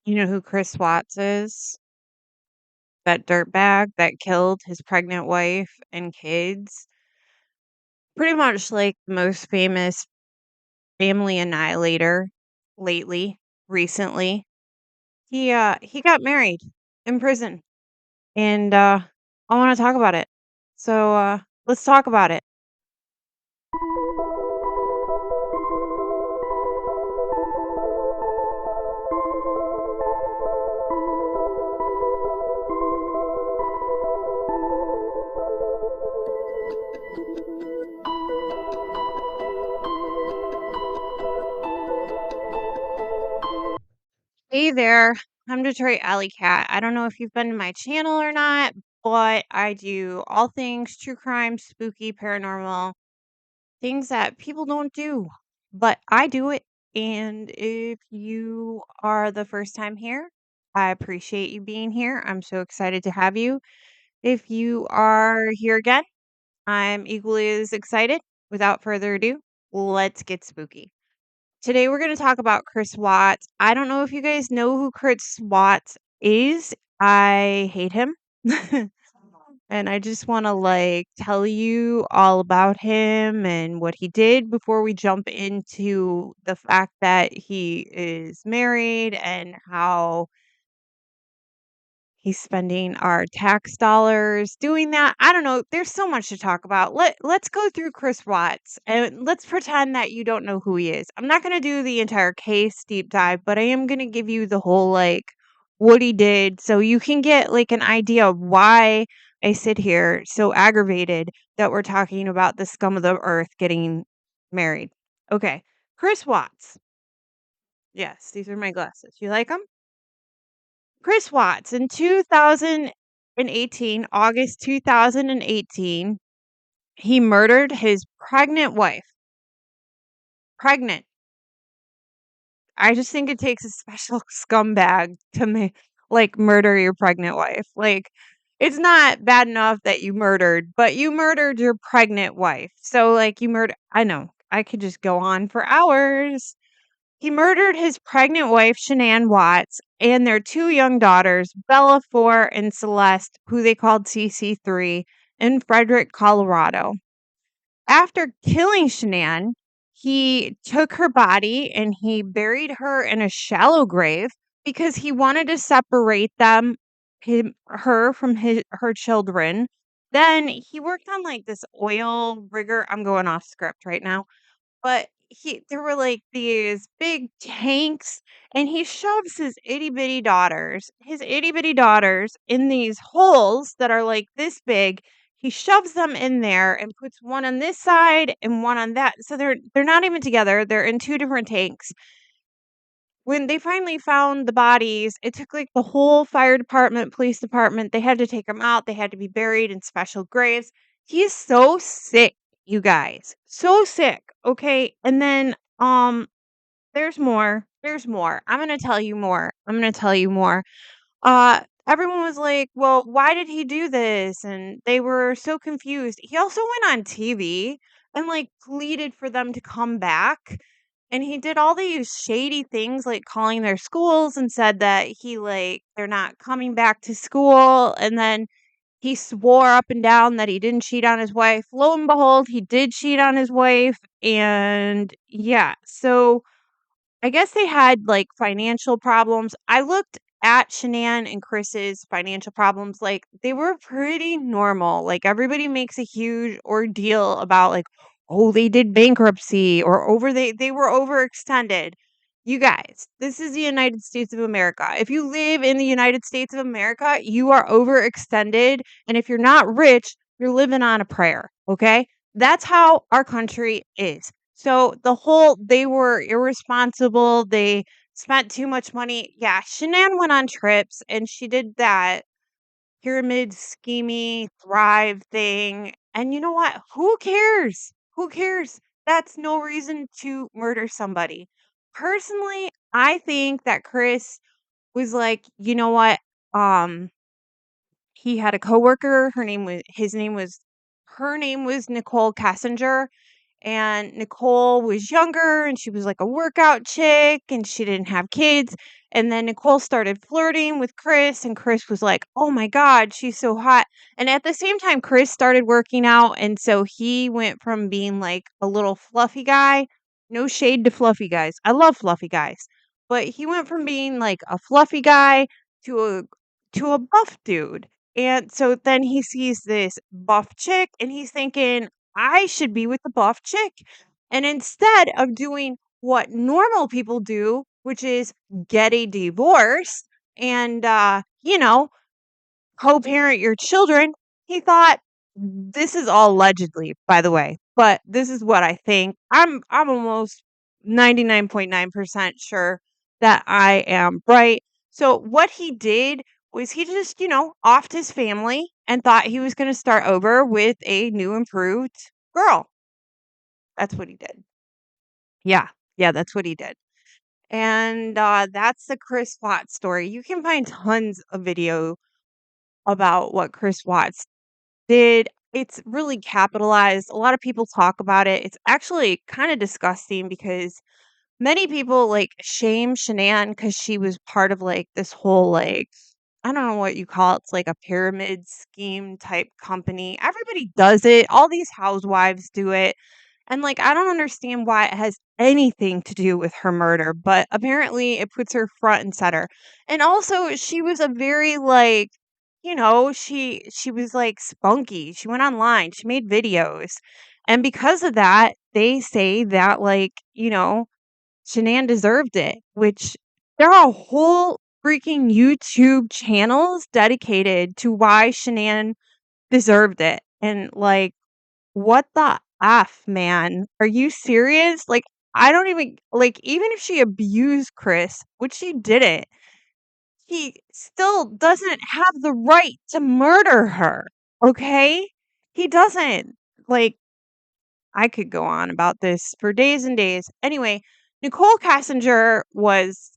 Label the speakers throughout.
Speaker 1: You know who Chris Watts is? That dirtbag that killed his pregnant wife and kids? Pretty much like the most famous family annihilator lately, recently. He got married in prison and I want to talk about it. So let's talk about it. Hey there. I'm Detroit Allycat. I don't know if you've been to my channel or not, but I do all things true crime, spooky, paranormal, things that people don't do, but I do it. And if you are the first time here, I appreciate you being here. I'm so excited to have you. If you are here again, I'm equally as excited. Without further ado, let's get spooky. Today we're going to talk about Chris Watts. I don't know if you guys know who Chris Watts is. I hate him. And I just want to tell you all about him and what he did before we jump into the fact that he is married and how he's spending our tax dollars doing that. I don't know. There's so much to talk about. Let's go through Chris Watts and let's pretend that you don't know who he is. I'm not going to do the entire case deep dive, but I am going to give you the whole what he did so you can get an idea of why I sit here so aggravated that we're talking about the scum of the earth getting married. Okay. Chris Watts. Yes, these are my glasses. You like them? Chris Watts in 2018, August 2018, he murdered his pregnant wife. Pregnant. I just think it takes a special scumbag to murder your pregnant wife. It's not bad enough that you murdered, but you murdered your pregnant wife. So you murder I know. I could just go on for hours. He murdered his pregnant wife, Shanann Watts, and their two young daughters, Bella 4 and Celeste, who they called CeCe 3, in Frederick, Colorado. After killing Shanann, he took her body and he buried her in a shallow grave because he wanted to separate her from her children. Then he worked on this oil rigger. I'm going off script right now, but there were these big tanks, and he shoves his itty bitty daughters in these holes that are this big. He shoves them in there and puts one on this side and one on that. So they're not even together. They're in two different tanks. When they finally found the bodies, it took the whole fire department, police department. They had to take them out. They had to be buried in special graves. He is so sick, you guys. So sick. Okay. And then there's more. There's more. I'm gonna tell you more. I'm gonna tell you more. Everyone was like, "Well, why did he do this?" And they were so confused. He also went on TV and pleaded for them to come back. And he did all these shady things like calling their schools and said that they're not coming back to school. And then he swore up and down that he didn't cheat on his wife. Lo and behold, he did cheat on his wife. And yeah, so I guess they had financial problems. I looked at Shanann and Chris's financial problems. They were pretty normal. Everybody makes a huge ordeal about oh, they did bankruptcy or they were overextended. You guys, this is the United States of America. If you live in the United States of America, you are overextended. And if you're not rich, you're living on a prayer. Okay? That's how our country is. So they were irresponsible. They spent too much money. Yeah, Shanann went on trips and she did that pyramid scheming thrive thing. And you know what? Who cares? Who cares? That's no reason to murder somebody. Personally, I think that Chris was you know what? Um, he had a coworker. Her name was Nicole Cassinger, and Nicole was younger and she was a workout chick and she didn't have kids. And then Nicole started flirting with Chris, and Chris was like, "Oh my God, she's so hot." And at the same time, Chris started working out. And so he went from being like a little fluffy guy, no shade to fluffy guys. I love fluffy guys. But he went from being like a fluffy guy to a buff dude. And so then he sees this buff chick and he's thinking, I should be with the buff chick. And instead of doing what normal people do, which is get a divorce and, co-parent your children, he thought, this is all allegedly, by the way, but this is what I think. I'm almost 99.9% sure that I am right. So what he did was he just, offed his family and thought he was going to start over with a new improved girl. That's what he did. Yeah. Yeah, that's what he did. And that's the Chris Watts story. You can find tons of video about what Chris Watts did. It's really capitalized. A lot of people talk about it. It's actually kind of disgusting because many people like shame Shanann because she was part of like this whole like I don't know what you call it. It's like a pyramid scheme type company. Everybody does it. All these housewives do it. And like I don't understand why it has anything to do with her murder, but apparently it puts her front and center. And also she was a very like she was like spunky. She went online, she made videos. And because of that, they say that like, Shanann deserved it, which there are whole freaking YouTube channels dedicated to why Shanann deserved it. And like, what the F, man? Are you serious? Like, I don't even like, even if she abused Chris, which she didn't, he still doesn't have the right to murder her. Okay? He doesn't. Like, I could go on about this for days and days. Anyway, Nicole Kassinger was,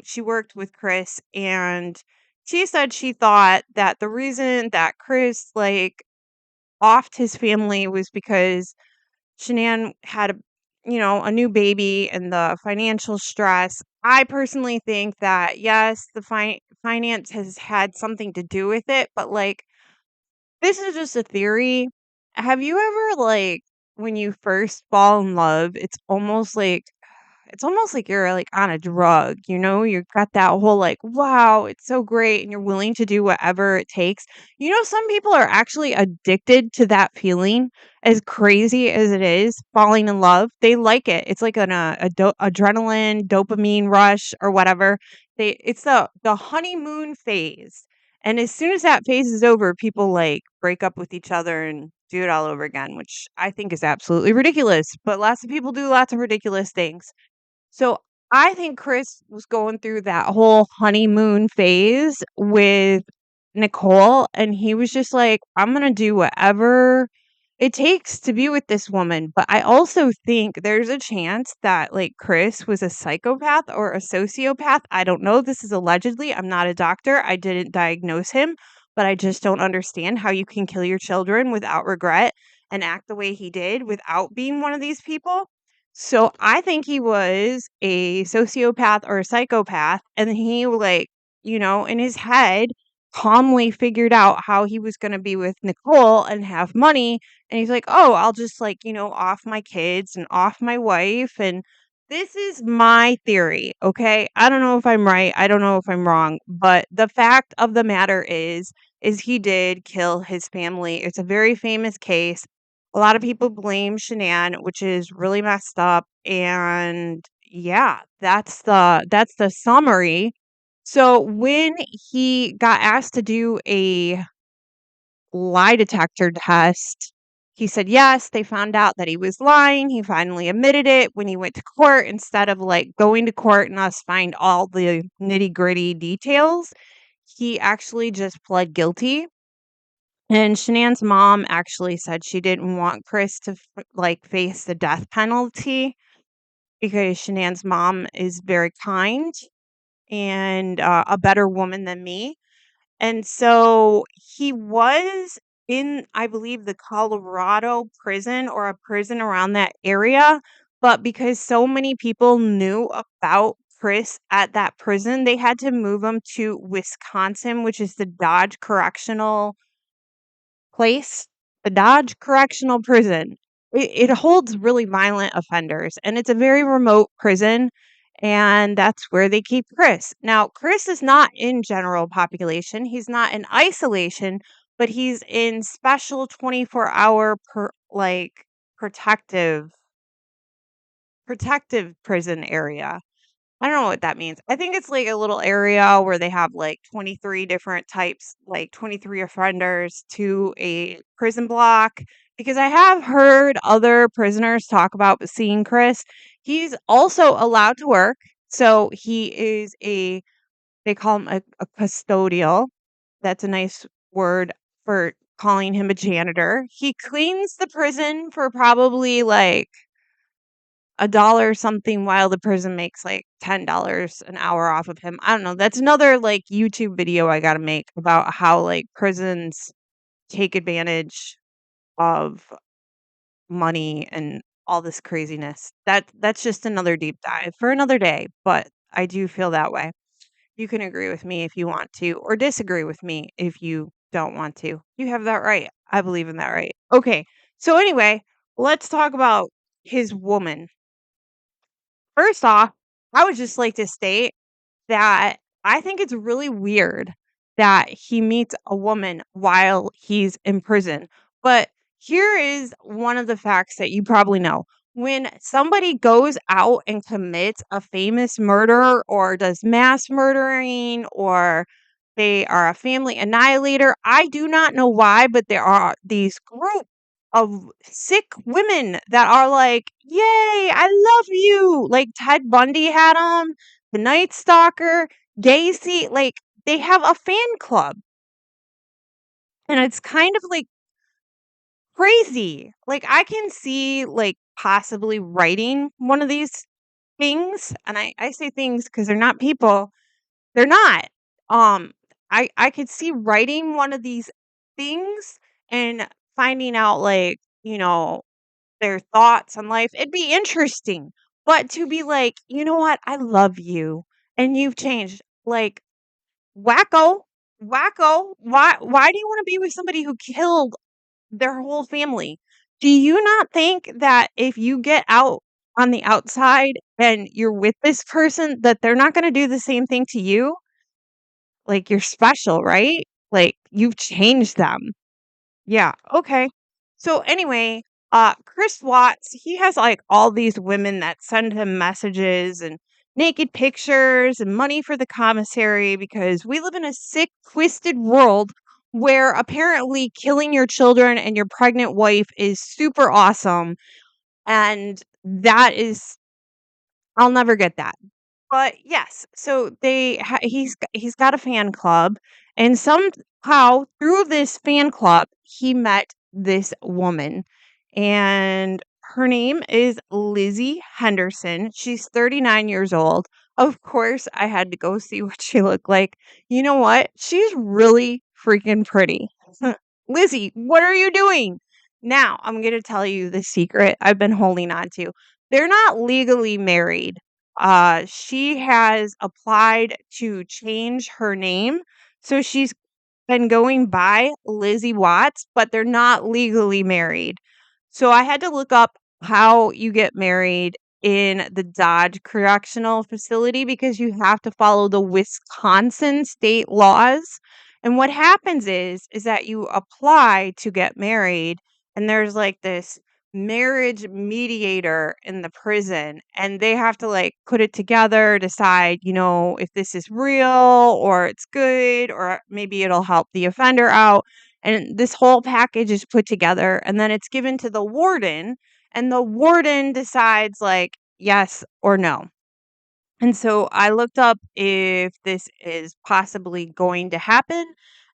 Speaker 1: she worked with Chris and she said she thought that the reason that Chris like offed his family was because Shanann had a new baby and the financial stress. I personally think that yes, the finance has had something to do with it, but like this is just a theory. Have you ever like when you first fall in love, it's almost like you're like on a drug, you've got that whole like, wow, it's so great. And you're willing to do whatever it takes. Some people are actually addicted to that feeling as crazy as it is falling in love. They like it. It's like an adrenaline, dopamine rush or whatever. It's the honeymoon phase. And as soon as that phase is over, people like break up with each other and do it all over again, which I think is absolutely ridiculous. But lots of people do lots of ridiculous things. So I think Chris was going through that whole honeymoon phase with Nicole, and he was just like, I'm going to do whatever it takes to be with this woman. But I also think there's a chance that like Chris was a psychopath or a sociopath. I don't know. This is allegedly. I'm not a doctor. I didn't diagnose him, but I just don't understand how you can kill your children without regret and act the way he did without being one of these people. So I think he was a sociopath or a psychopath, and he like, in his head calmly figured out how he was going to be with Nicole and have money. And he's like, "Oh, I'll just like, off my kids and off my wife." And this is my theory, okay? I don't know if I'm right. I don't know if I'm wrong, but the fact of the matter is he did kill his family. It's a very famous case. A lot of people blame Shanann, which is really messed up. And yeah, that's the summary. So when he got asked to do a lie detector test, he said yes. They found out that he was lying. He finally admitted it when he went to court instead of like going to court and us find all the nitty gritty details. He actually just pled guilty. And Shanann's mom actually said she didn't want Chris to like face the death penalty because Shanann's mom is very kind and a better woman than me. And so he was in, I believe, the Colorado prison or a prison around that area. But because so many people knew about Chris at that prison, they had to move him to Wisconsin, which is the Dodge Correctional place, the Dodge Correctional Prison. It holds really violent offenders, and it's a very remote prison, and that's where they keep Chris. Now, Chris is not in general population. He's not in isolation, but he's in special 24-hour protective prison area. I don't know what that means. I think it's like a little area where they have like 23 different types, like 23 offenders to a prison block. Because I have heard other prisoners talk about seeing Chris. He's also allowed to work. So he is they call him a custodial. That's a nice word for calling him a janitor. He cleans the prison for probably like a dollar something while the prison makes like $10 an hour off of him. I don't know. That's another like YouTube video I got to make about how like prisons take advantage of money and all this craziness. That's just another deep dive for another day, but I do feel that way. You can agree with me if you want to or disagree with me if you don't want to. You have that right. I believe in that right. Okay. So anyway, let's talk about his woman. First off, I would just like to state that I think it's really weird that he meets a woman while he's in prison. But here is one of the facts that you probably know. When somebody goes out and commits a famous murder or does mass murdering or they are a family annihilator, I do not know why, but there are these group of sick women that are like, "Yay, I love you." Like Ted Bundy had them, the Night Stalker, Gacy, like they have a fan club. And it's kind of like crazy. Like I can see like possibly writing one of these things. And I say things because they're not people. They're not. Um I could see writing one of these things and finding out like, their thoughts on life. It'd be interesting. But to be like, you know what? I love you and you've changed. Like, wacko, wacko. Why do you want to be with somebody who killed their whole family? Do you not think that if you get out on the outside and you're with this person that they're not going to do the same thing to you? Like you're special, right? Like you've changed them. Yeah, okay. So anyway, Chris Watts, he has like all these women that send him messages and naked pictures and money for the commissary because we live in a sick, twisted world where apparently killing your children and your pregnant wife is super awesome. And that is, I'll never get that. But yes, so he's got a fan club, and somehow through this fan club, he met this woman, and her name is Lizzie Henderson. She's 39 years old. Of course, I had to go see what she looked like. You know what? She's really freaking pretty. Lizzie, what are you doing? Now, I'm going to tell you the secret I've been holding on to. They're not legally married. She has applied to change her name. So she's been going by Lizzie Watts, but they're not legally married. So I had to look up how you get married in the Dodge Correctional Facility because you have to follow the Wisconsin state laws. And what happens is that you apply to get married and there's like this marriage mediator in the prison and they have to like put it together, decide, if this is real or it's good or maybe it'll help the offender out. And this whole package is put together and then it's given to the warden and the warden decides like yes or no. And so I looked up if this is possibly going to happen.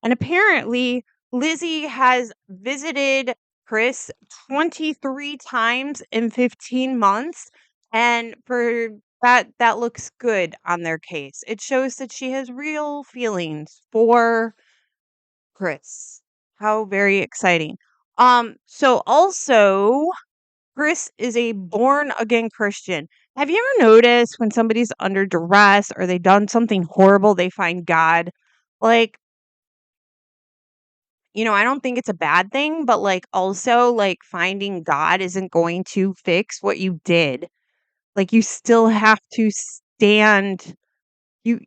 Speaker 1: And apparently, Lizzie has visited Chris 23 times in 15 months. And for that looks good on their case. It shows that she has real feelings for Chris. How very exciting. So also Chris is a born again Christian. Have you ever noticed when somebody's under duress or they done something horrible, they find God? Like, I don't think it's a bad thing, but like also like finding God isn't going to fix what you did. Like you still have to stand. You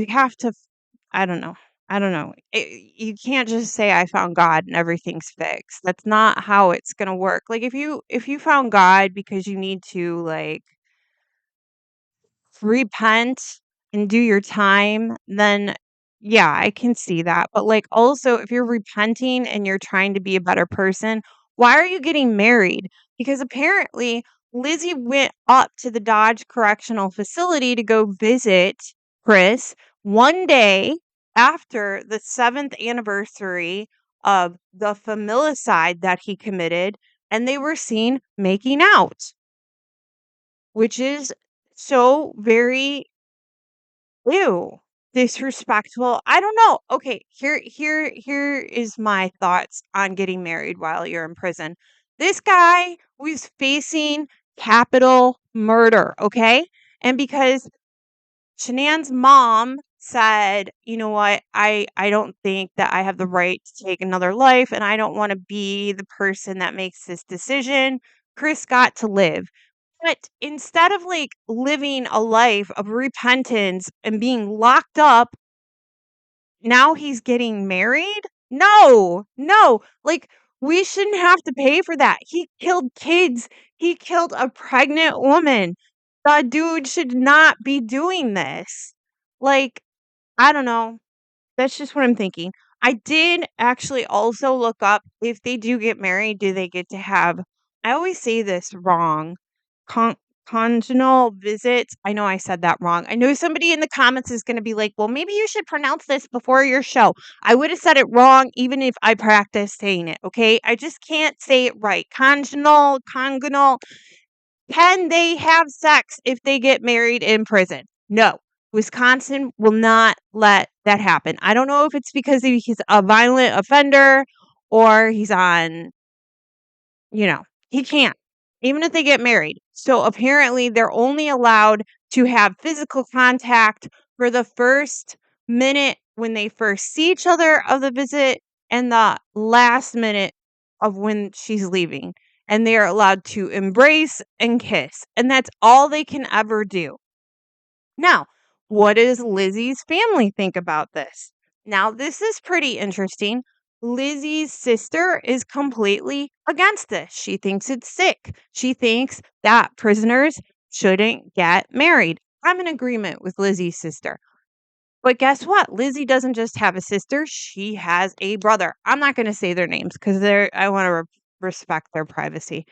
Speaker 1: have to. I don't know. I don't know. You can't just say I found God and everything's fixed. That's not how it's gonna work. Like if you found God because you need to like repent and do your time, then yeah, I can see that. But like also if you're repenting and you're trying to be a better person, why are you getting married? Because apparently Lizzie went up to the Dodge Correctional Facility to go visit Chris one day after the 7th anniversary of the familicide that he committed, and they were seen making out, which is so very ew, disrespectful. I don't know. Okay, here is my thoughts on getting married while you're in prison. This guy was facing capital murder, okay? And because Shanann's mom said, "You know what? I don't think that I have the right to take another life and I don't want to be the person that makes this decision." Chris got to live. But instead of like living a life of repentance and being locked up, now he's getting married? No, no. Like, we shouldn't have to pay for that. He killed kids, he killed a pregnant woman. The dude should not be doing this. Like, I don't know. That's just what I'm thinking. I did actually also look up if they do get married, do they get to have, I always say this wrong, con- conjugal visits. I know I said that wrong. I know somebody in the comments is going to be like, well, maybe you should pronounce this before your show. I would have said it wrong even if I practiced saying it. Okay. I just can't say it right. Conjugal. Can they have sex if they get married in prison? No. Wisconsin will not let that happen. I don't know if it's because he's a violent offender or he's on, you know, he can't, even if they get married. So apparently they're only allowed to have physical contact for the first minute when they first see each other of the visit and the last minute of when she's leaving. And they are allowed to embrace and kiss. And that's all they can ever do. Now, what does Lizzie's family think about this? Now, this is pretty interesting. Lizzie's sister is completely against this. She thinks it's sick. She thinks that prisoners shouldn't get married. I'm in agreement with Lizzie's sister. But guess what? Lizzie doesn't just have a sister, she has a brother. I'm not going to say their names because I want to respect their privacy.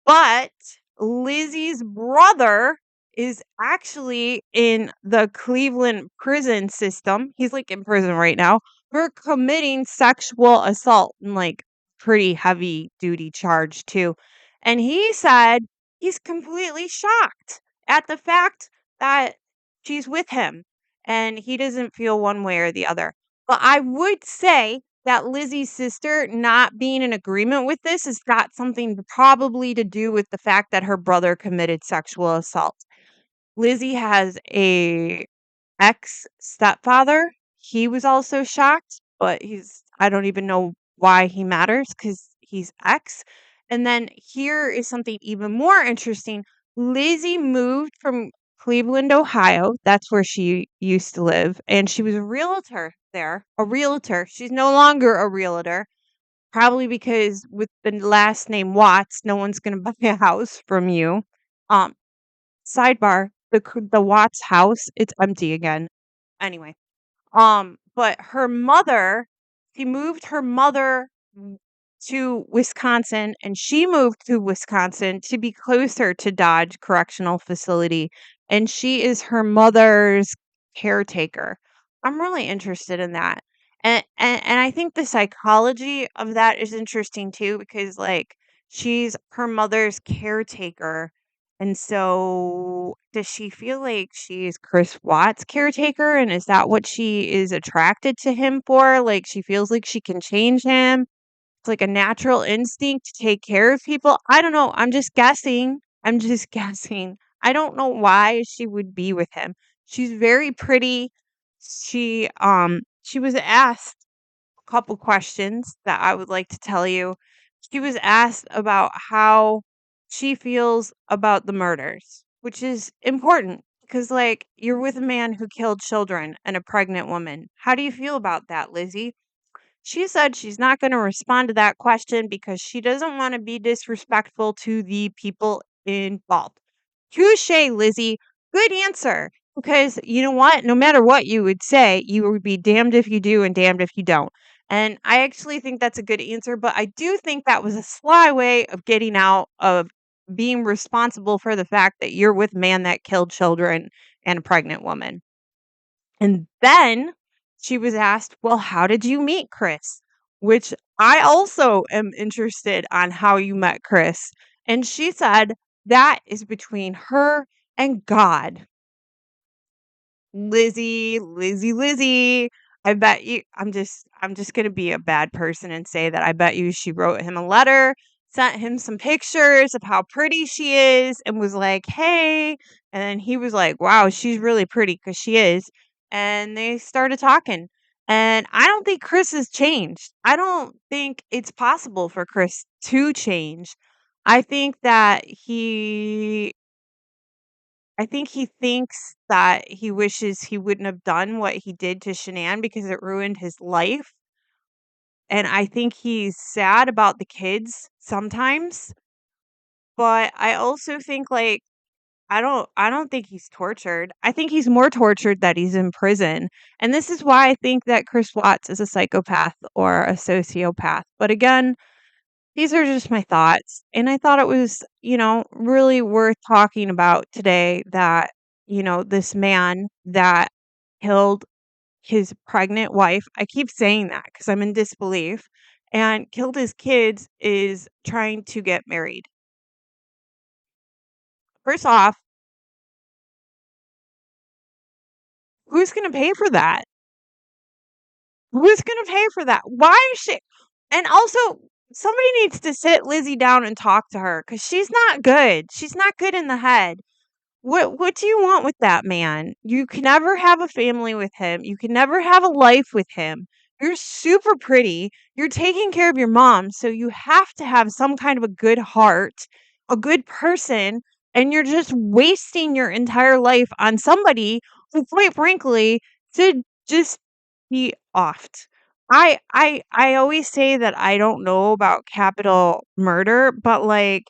Speaker 1: But Lizzie's brother is actually in the Cleveland prison system. He's like in prison right now for committing sexual assault and like pretty heavy duty charge too. And he said he's completely shocked at the fact that she's with him and he doesn't feel one way or the other. But I would say that Lizzie's sister not being in agreement with this has got something probably to do with the fact that her brother committed sexual assault. Lizzie has a ex-stepfather. He was also shocked, but I don't even know why he matters because he's ex. And then here is something even more interesting. Lizzie moved from Cleveland, Ohio. That's where she used to live. And she was a realtor there, a realtor. She's no longer a realtor, probably because with the last name Watts, no one's going to buy a house from you. Um, Sidebar, the Watts house, it's empty again. Anyway, but her mother, she moved her mother to Wisconsin, and she moved to Wisconsin to be closer to Dodge Correctional Facility, and she is her mother's caretaker. I'm really interested in that. And I think the psychology of that is interesting too because like she's her mother's caretaker, and so does she feel like she's Chris Watts' caretaker? And is that what she is attracted to him for? Like she feels like she can change him. It's like a natural instinct to take care of people. I don't know. I'm just guessing. I'm just guessing. I don't know why she would be with him. She's very pretty. She was asked a couple questions that I would like to tell you. She was asked about how she feels about the murders, which is important because, like, you're with a man who killed children and a pregnant woman. How do you feel about that, Lizzie? She said she's not going to respond to that question because she doesn't want to be disrespectful to the people involved. Touche, Lizzie. Good answer. Because you know what? No matter what you would say, you would be damned if you do and damned if you don't. And I actually think that's a good answer, but I do think that was a sly way of getting out of being responsible for the fact that you're with a man that killed children and a pregnant woman. And then she was asked, "Well, how did you meet Chris?" Which I also am interested on how you met Chris. And she said, "That is between her and God." Lizzie. I bet you I'm just gonna be a bad person and say that I bet you she wrote him a letter, sent him some pictures of how pretty she is, and was like, "Hey." And then he was like, "Wow, she's really pretty," because she is. And they started talking. And I don't think Chris has changed. I don't think it's possible for Chris to change. I think that he thinks that he wishes he wouldn't have done what he did to Shanann because it ruined his life, and I think he's sad about the kids sometimes, but I also think, like, I don't think he's tortured. I think he's more tortured that he's in prison, and this is why I think that Chris Watts is a psychopath or a sociopath, but again, these are just my thoughts, and I thought it was, really worth talking about today that, this man that killed his pregnant wife, I keep saying that because 'cause I'm in disbelief, and killed his kids is trying to get married. First off, who's gonna pay for that? Who's gonna pay for that? Why is she and also, somebody needs to sit Lizzie down and talk to her because she's not good. She's not good in the head. What do you want with that man? You can never have a family with him. You can never have a life with him. You're super pretty. You're taking care of your mom, so you have to have some kind of a good heart, a good person, and you're just wasting your entire life on somebody who, quite frankly, should just be offed. I always say that I don't know about capital murder, but, like,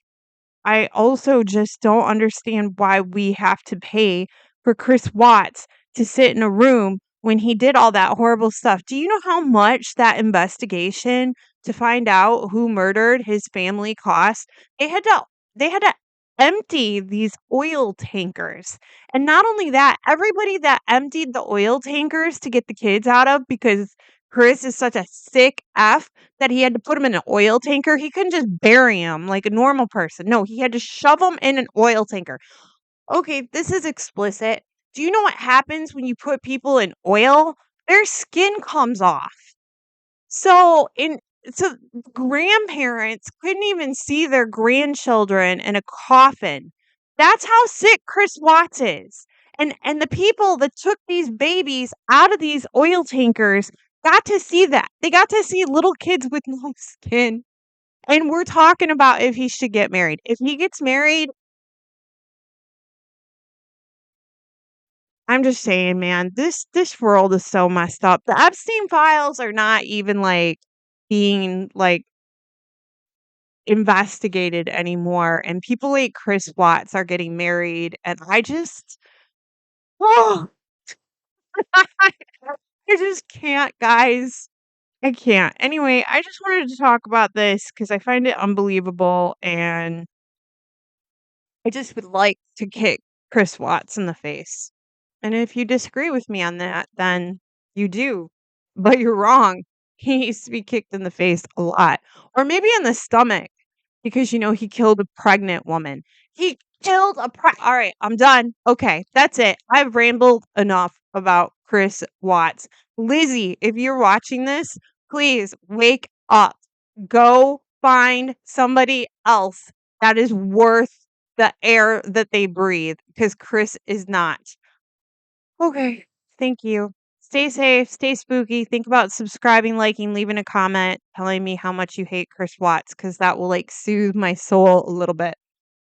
Speaker 1: I also just don't understand why we have to pay for Chris Watts to sit in a room when he did all that horrible stuff. Do you know how much that investigation to find out who murdered his family cost? They had to they had to empty these oil tankers. And not only that, everybody that emptied the oil tankers to get the kids out of because Chris is such a sick F that he had to put him in an oil tanker. He couldn't just bury him like a normal person. No, he had to shove him in an oil tanker. Okay, this is explicit. Do you know what happens when you put people in oil? Their skin comes off. So grandparents couldn't even see their grandchildren in a coffin. That's how sick Chris Watts is. And the people that took these babies out of these oil tankers got to see that. They got to see little kids with no skin. And we're talking about if he should get married. If he gets married, I'm just saying, man, this world is so messed up. The Epstein files are not even like being like investigated anymore, and people like Chris Watts are getting married, and oh, I just can't, guys. I can't. Anyway, I just wanted to talk about this because I find it unbelievable, and I just would like to kick Chris Watts in the face. And if you disagree with me on that, then you do. But you're wrong. He needs to be kicked in the face a lot. Or maybe in the stomach because he killed a pregnant woman. He killed All right, I'm done. Okay, that's it. I've rambled enough about Chris Watts. Lizzie, if you're watching this, please wake up. Go find somebody else that is worth the air that they breathe because Chris is not. Okay. Thank you. Stay safe, stay spooky. Think about subscribing, liking, leaving a comment, telling me how much you hate Chris Watts because that will like soothe my soul a little bit.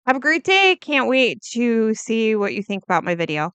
Speaker 1: Have a great day. Can't wait to see what you think about my video.